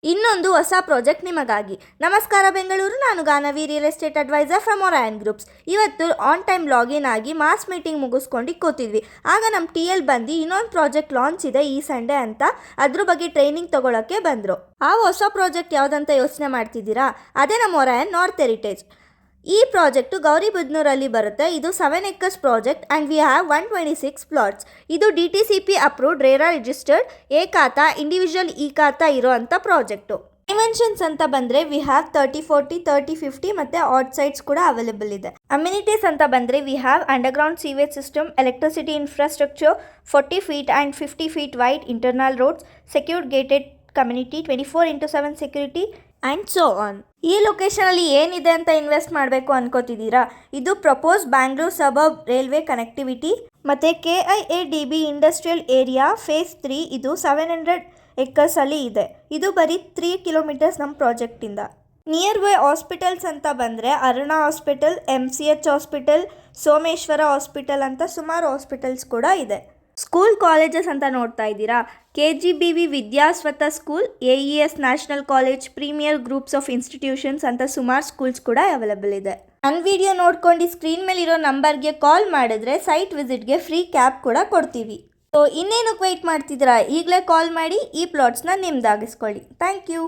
ಇನ್ನೊಂದು ಹೊಸ ಪ್ರಾಜೆಕ್ಟ್ ನಿಮಗಾಗಿ. ನಮಸ್ಕಾರ ಬೆಂಗಳೂರು, ನಾನು Gaanavi, real estate adviser from Orion groups. ಇವತ್ತು ಆನ್ ಟೈಮ್ ಲಾಗಿನ್ ಆಗಿ ಮಾಸ್ ಮೀಟಿಂಗ್ ಮುಗಿಸ್ಕೊಂಡು ಕೂತಿದ್ವಿ. ಆಗ ನಮ್ಮ TL ಬಂದು ಇನ್ನೊಂದು ಪ್ರಾಜೆಕ್ಟ್ ಲಾಂಚ್ ಇದೆ ಈ ಸಂಡೇ ಅಂತ, ಅದ್ರ ಬಗ್ಗೆ ಟ್ರೈನಿಂಗ್ ತಗೊಳ್ಳೋಕ್ಕೆ ಬಂದರು. ಆ ಹೊಸ ಪ್ರಾಜೆಕ್ಟ್ ಯಾವುದಂತ ಯೋಚನೆ ಮಾಡ್ತಿದ್ದೀರಾ? ಅದೇ ನಮ್ಮ ಒರಾಯನ್ ನಾರ್ತ್ ಹೆರಿಟೇಜ್. ಈ ಪ್ರಾಜೆಕ್ಟು ಗೌರಿಬಿದನೂರಲ್ಲಿ ಬರುತ್ತೆ. ಇದು 7 acres project and we have 126 plots. ಇದು DTCP approved, RERA registered, A ಖಾತಾ, ಇಂಡಿವಿಜುವಲ್ ಇ ಖಾತಾ ಇರೋ ಅಂಥ ಪ್ರಾಜೆಕ್ಟು. ಡೈಮೆನ್ಷನ್ಸ್ ಅಂತ ಬಂದರೆ ವಿ ಹ್ಯಾವ್ 30-40, 30-50 ಮತ್ತು ಆಡ್ ಸೈಟ್ಸ್ ಕೂಡ ಅವೈಲೇಬಲ್ ಇದೆ. ಅಮ್ಯುನಿಟೀಸ್ ಅಂತ ಬಂದರೆ we have underground sewage system, electricity infrastructure, 40 feet and 50 feet wide internal roads, secured gated community, 24/7 security and so on. ಈ ಲೊಕೇಶನಲ್ಲಿ ಏನಿದೆ ಅಂತ ಇನ್ವೆಸ್ಟ್ ಮಾಡಬೇಕು ಅನ್ಕೋತಿದ್ದೀರಾ? ಇದು propose Bangalore suburb railway connectivity ಮತ್ತು KIADB ಇಂಡಸ್ಟ್ರಿಯಲ್ ಏರಿಯಾ ಫೇಸ್ 3. ಇದು 700 acres ಅಲ್ಲಿ ಇದೆ. ಇದು ಬರೀ 3 kilometers ನಮ್ಮ ಪ್ರಾಜೆಕ್ಟಿಂದ. ನಿಯರ್ ಬೈ ಹಾಸ್ಪಿಟಲ್ಸ್ ಅಂತ ಬಂದರೆ Aruna hospital, MCH hospital, Someshwara hospital ಅಂತ ಸುಮಾರು ಹಾಸ್ಪಿಟಲ್ಸ್ ಕೂಡ ಇದೆ. ಸ್ಕೂಲ್ ಕಾಲೇಜಸ್ ಅಂತ ನೋಡ್ತಾ ಇದ್ದೀರಾ? KGBV Vidyaswata school, AES national college, premier groups of institutions ಅಂತ ಸುಮಾರು ಸ್ಕೂಲ್ಸ್ ಕೂಡ ಅವೈಲೇಬಲ್ ಇದೆ. ನನ್ನ ವಿಡಿಯೋ ನೋಡ್ಕೊಂಡು ಸ್ಕ್ರೀನ್ ಮೇಲಿರೋ ನಂಬರ್ಗೆ ಕಾಲ್ ಮಾಡಿದ್ರೆ ಸೈಟ್ ವಿಸಿಟ್ಗೆ ಫ್ರೀ ಕ್ಯಾಬ್ ಕೂಡ ಕೊಡ್ತೀವಿ. ಸೊ ಇನ್ನೇನಕ್ಕೆ ವೆಯ್ಟ್ ಮಾಡ್ತಿದ್ದೀರಾ? ಈಗಲೇ ಕಾಲ್ ಮಾಡಿ ಈ ಪ್ಲಾಟ್ಸ್ನ ನಿಮ್ದಾಗಿಸ್ಕೊಳ್ಳಿ. Thank you.